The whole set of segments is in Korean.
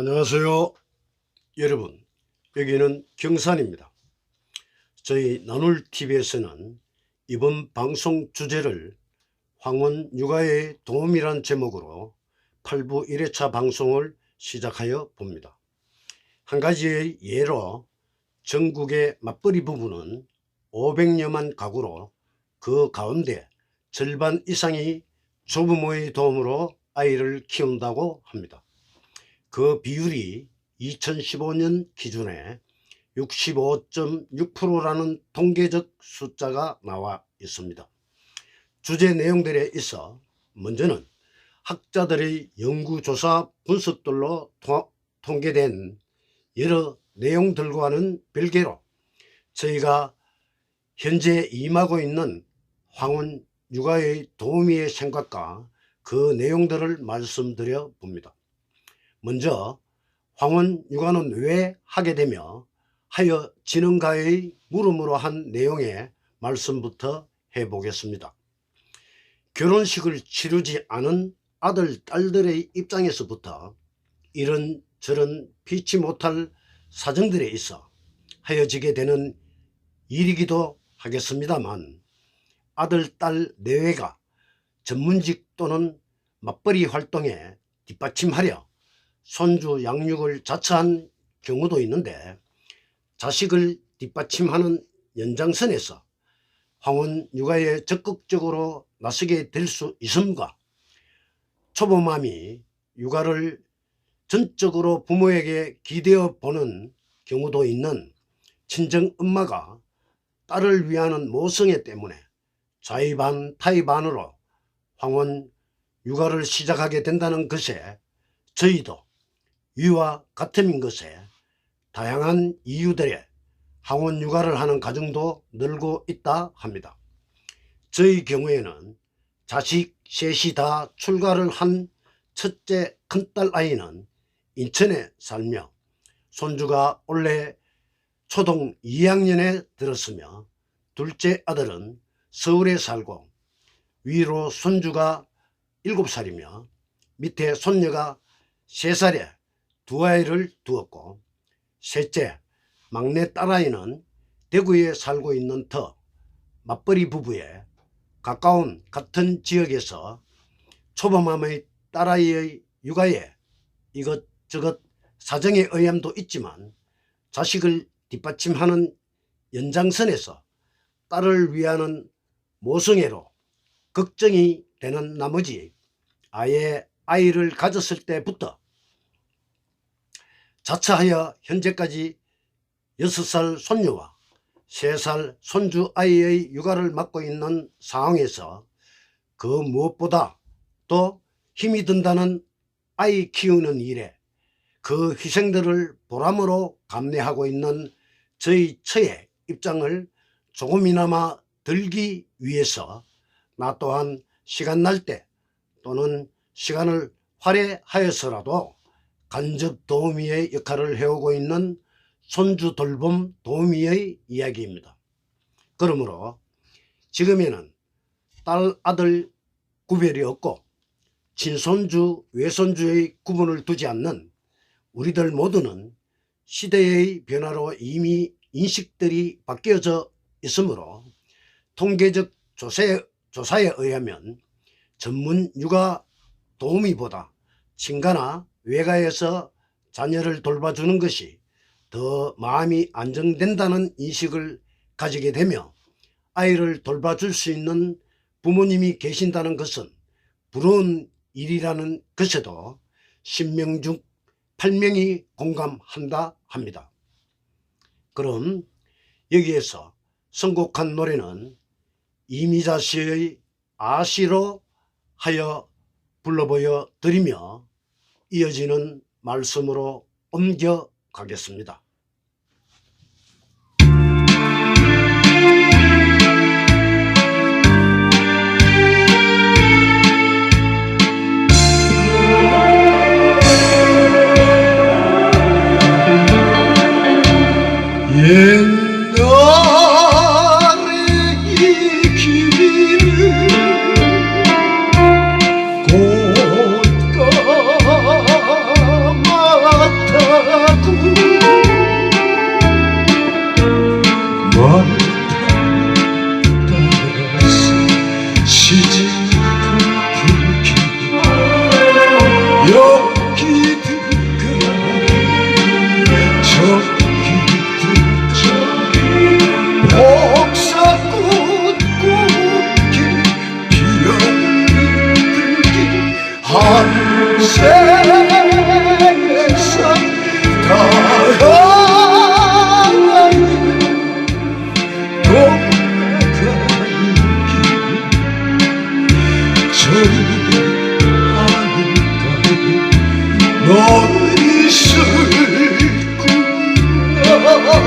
안녕하세요 여러분, 여기는 경산입니다. 저희 나눌TV에서는 이번 방송 주제를 황혼 육아에 도움이란 제목으로 8부 1회차 방송을 시작하여 봅니다. 한 가지의 예로 전국의 맞벌이 부부는 500여만 가구로 그 가운데 절반 이상이 조부모의 도움으로 아이를 키운다고 합니다. 그 비율이 2015년 기준에 65.6%라는 통계적 숫자가 나와 있습니다. 주제 내용들에 있어 먼저는 학자들의 연구조사 분석들로 통계된 여러 내용들과는 별개로 저희가 현재 임하고 있는 황혼 육아의 도우미의 생각과 그 내용들을 말씀드려 봅니다. 먼저 황혼 육아는 왜 하게 되며 하여지는가의 물음으로 한 내용의 말씀부터 해보겠습니다. 결혼식을 치르지 않은 아들, 딸들의 입장에서부터 이런저런 피치 못할 사정들에 있어 하여지게 되는 일이기도 하겠습니다만, 아들, 딸 내외가 전문직 또는 맞벌이 활동에 뒷받침하려 손주 양육을 자처한 경우도 있는데, 자식을 뒷받침하는 연장선에서 황혼 육아에 적극적으로 나서게 될 수 있음과 초보맘이 육아를 전적으로 부모에게 기대어 보는 경우도 있는 친정 엄마가 딸을 위하는 모성애 때문에 좌이반 타이반으로 황혼 육아를 시작하게 된다는 것에 저희도 위와 같음인 것에 다양한 이유들에 황혼 육아를 하는 가정도 늘고 있다 합니다. 저희 경우에는 자식 셋이 다 출가를 한 첫째 큰딸 아이는 인천에 살며 손주가 올해 초등 2학년에 들었으며, 둘째 아들은 서울에 살고 위로 손주가 7살이며 밑에 손녀가 3살에 두 아이를 두었고, 셋째 막내 딸아이는 대구에 살고 있는 터 맞벌이 부부에 가까운 같은 지역에서 초보맘의 딸아이의 육아에 이것저것 사정의 의함도 있지만 자식을 뒷받침하는 연장선에서 딸을 위하는 모성애로 걱정이 되는 나머지 아예 아이를 가졌을 때부터 자처하여 현재까지 6살 손녀와 3살 손주 아이의 육아를 맡고 있는 상황에서 그 무엇보다 또 힘이 든다는 아이 키우는 일에 그 희생들을 보람으로 감내하고 있는 저희 처의 입장을 조금이나마 들기 위해서 나 또한 시간 날 때 또는 시간을 할애하여서라도 간접 도우미의 역할을 해오고 있는 손주 돌봄 도우미의 이야기입니다. 그러므로 지금에는 딸, 아들 구별이 없고 친손주, 외손주의 구분을 두지 않는 우리들 모두는 시대의 변화로 이미 인식들이 바뀌어져 있으므로 통계적 조사에 의하면 전문 육아 도우미보다 친가나 외가에서 자녀를 돌봐주는 것이 더 마음이 안정된다는 인식을 가지게 되며, 아이를 돌봐줄 수 있는 부모님이 계신다는 것은 부러운 일이라는 것에도 10명 중 8명이 공감한다 합니다. 그럼 여기에서 선곡한 노래는 이미자 씨의 아시로 하여 불러보여 드리며 이어지는 말씀으로 옮겨가겠습니다. 옛날에 이 길을 꽃가마 따라서 시집을 여기든 저기든 복사꽃 꽃길 피어있는 한 세상 다가가는 동네가는 길 저리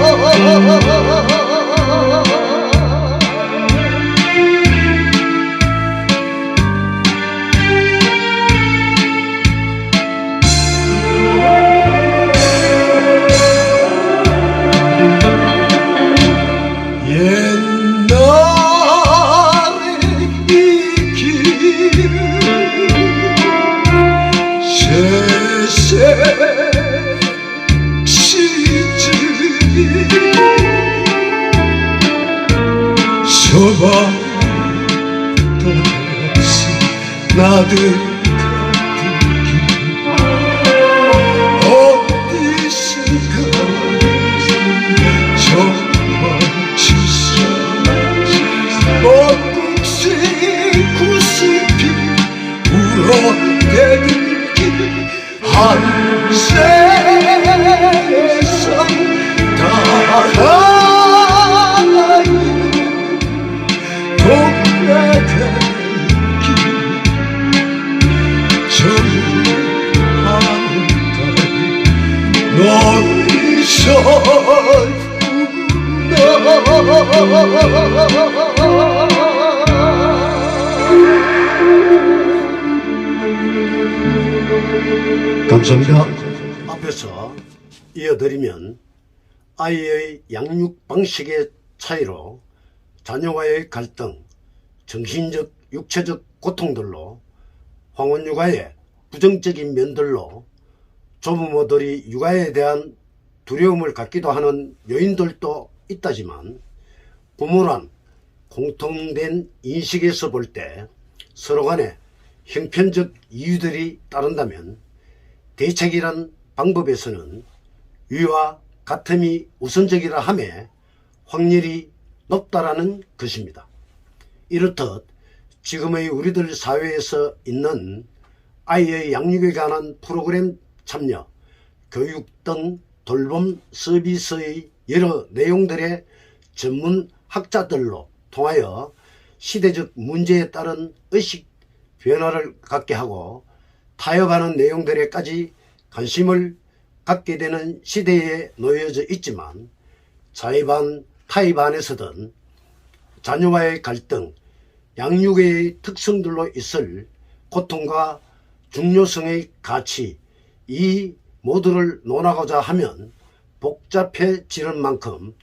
하늘가에 너를 옛날에 이 길을 세세 시절이 서방 따라서 나들 가는 길 어디선가 저마치서 벚꽃의 구슬빛 울어대는 길 한 세상 다가가는 동네가는 길 저리 하늘가에 너를 감사합니다. 앞에서 이어드리면 아이의 양육 방식의 차이로 자녀와의 갈등, 정신적, 육체적 고통들로 황혼육아의 부정적인 면들로 조부모들이 육아에 대한 두려움을 갖기도 하는 요인들도 있다지만 부모란 공통된 인식에서 볼 때 서로 간에 형편적 이유들이 따른다면 대책이란 방법에서는 위와 같음이 우선적이라 함에 확률이 높다라는 것입니다. 이렇듯 지금의 우리들 사회에서 있는 아이의 양육에 관한 프로그램 참여, 교육 등 돌봄 서비스의 여러 내용들의 전문 학자들로 통하여 시대적 문제에 따른 의식 변화를 갖게 하고 타협하는 내용들에까지 관심을 갖게 되는 시대에 놓여져 있지만 자의반 타입 안에서든 자녀와의 갈등, 양육의 특성들로 있을 고통과 중요성의 가치, 이 모두를 논하고자 하면 복잡해지는 만큼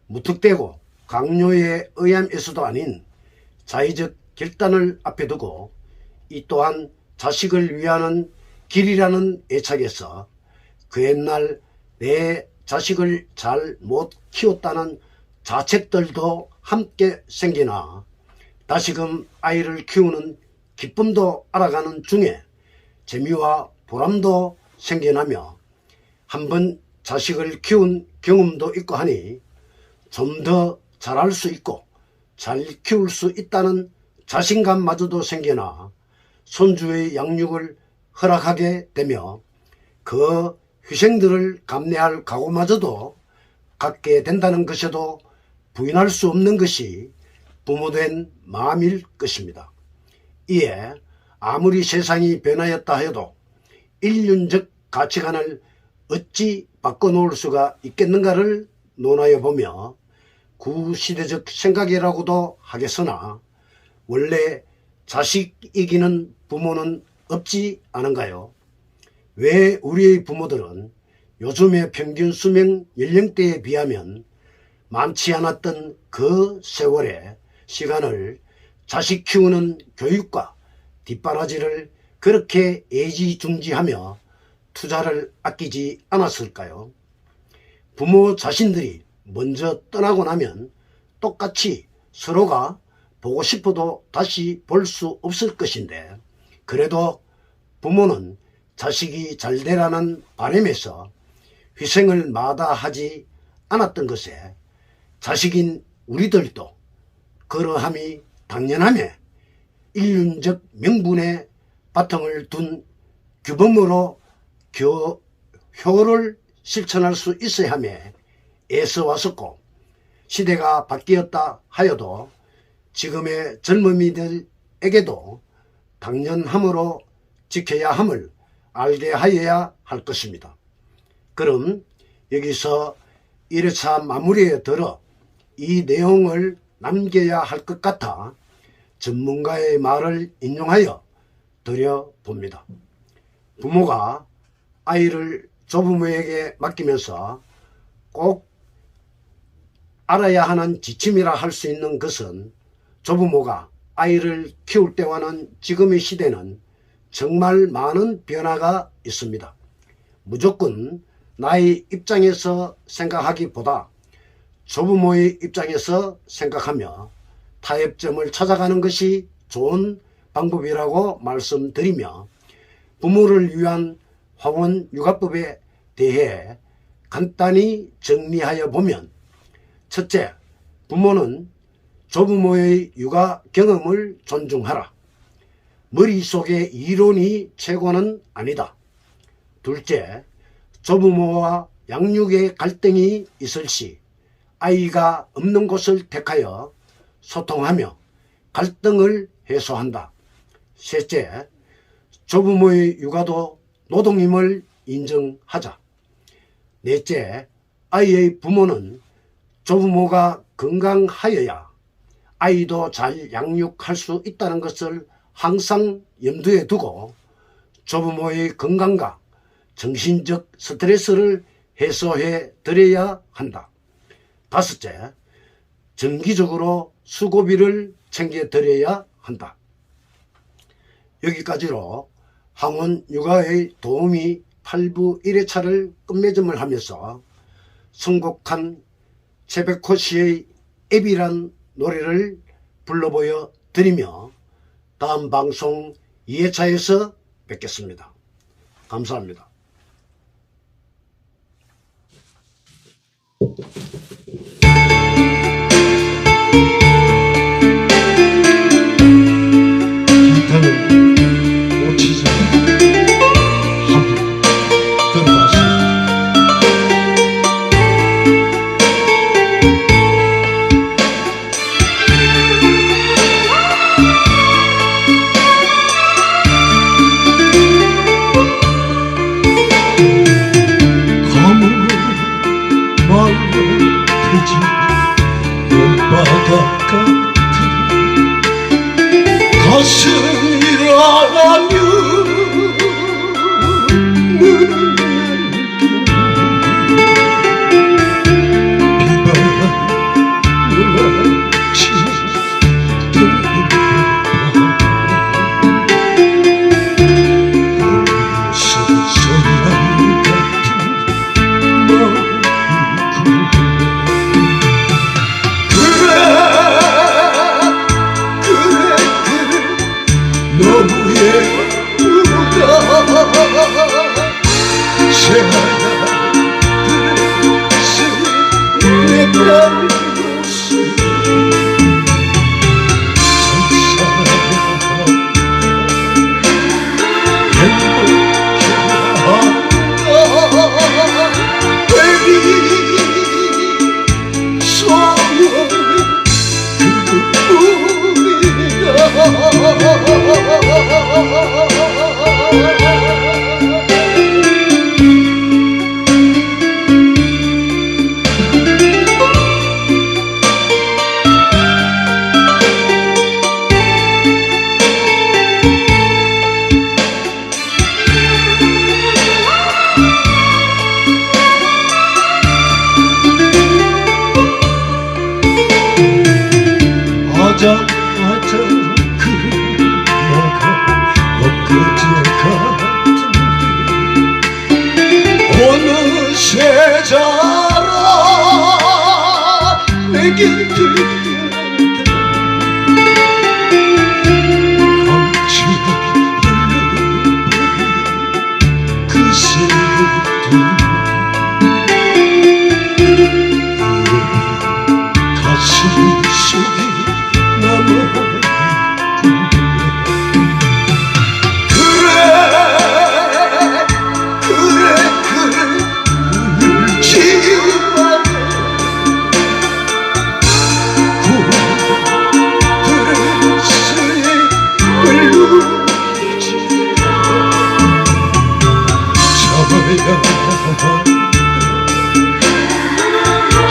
무턱대고 강요에 의함에서도 아닌 자의적 결단을 앞에 두고 이 또한 자식을 위하는 길이라는 애착에서 그 옛날 내 자식을 잘 못 키웠다는 자책들도 함께 생기나 다시금 아이를 키우는 기쁨도 알아가는 중에 재미와 보람도 생겨나며 한번 자식을 키운 경험도 있고 하니 좀 더 잘할 수 있고 잘 키울 수 있다는 자신감마저도 생겨나 손주의 양육을 허락하게 되며 그 희생들을 감내할 각오마저도 갖게 된다는 것에도 부인할 수 없는 것이 부모된 마음일 것입니다. 이에 아무리 세상이 변하였다 해도 인륜적 가치관을 어찌 바꿔놓을 수가 있겠는가를 논하여 보며 구시대적 생각이라고도 하겠으나 원래 자식 이기는 부모는 없지 않은가요? 왜 우리의 부모들은 요즘의 평균 수명 연령대에 비하면 많지 않았던 그 세월의 시간을 자식 키우는 교육과 뒷바라지를 그렇게 애지중지하며 투자를 아끼지 않았을까요? 부모 자신들이 먼저 떠나고 나면 똑같이 서로가 보고 싶어도 다시 볼 수 없을 것인데, 그래도 부모는 자식이 잘 되라는 바람에서 희생을 마다하지 않았던 것에 자식인 우리들도 그러함이 당연하며 인륜적 명분의 바탕을 둔 규범으로 효를 실천할 수 있어야 하며 애써 왔었고, 시대가 바뀌었다 하여도 지금의 젊은이들에게도 당연함으로 지켜야 함을 알게 하여야 할 것입니다. 그럼 여기서 1회차 마무리에 들어 이 내용을 남겨야 할 것 같아 전문가의 말을 인용하여 드려봅니다. 부모가 아이를 조부모에게 맡기면서 꼭 알아야 하는 지침이라 할 수 있는 것은, 조부모가 아이를 키울 때와는 지금의 시대는 정말 많은 변화가 있습니다. 무조건 나의 입장에서 생각하기보다 조부모의 입장에서 생각하며 타협점을 찾아가는 것이 좋은 방법이라고 말씀드리며, 부모를 위한 황혼육아법에 대해 간단히 정리하여 보면, 첫째, 부모는 조부모의 육아 경험을 존중하라. 머릿속의 이론이 최고는 아니다. 둘째, 조부모와 양육의 갈등이 있을 시 아이가 없는 곳을 택하여 소통하며 갈등을 해소한다. 셋째, 조부모의 육아도 노동임을 인정하자. 넷째, 아이의 부모는 조부모가 건강하여야 아이도 잘 양육할 수 있다는 것을 항상 염두에 두고 조부모의 건강과 정신적 스트레스를 해소해 드려야 한다. 다섯째, 정기적으로 수고비를 챙겨 드려야 한다. 여기까지로 황혼 육아의 도우미 8부 1회차를 끝맺음을 하면서 선곡한 최백호 씨의 앱이란 노래를 불러보여 드리며 다음 방송 2회차에서 뵙겠습니다. 감사합니다. 기타를 놓치지 한번 들어봤습니다. 검은 말로 되지 눈바다 같은 가슴이라면 눈은 비바람으로 치던 서서한 같은 마음 너무 예쁘다. 새하얀 내가 모습 행복해한다. 괜히 소원 아자 그러가 내 곁을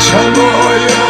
참아야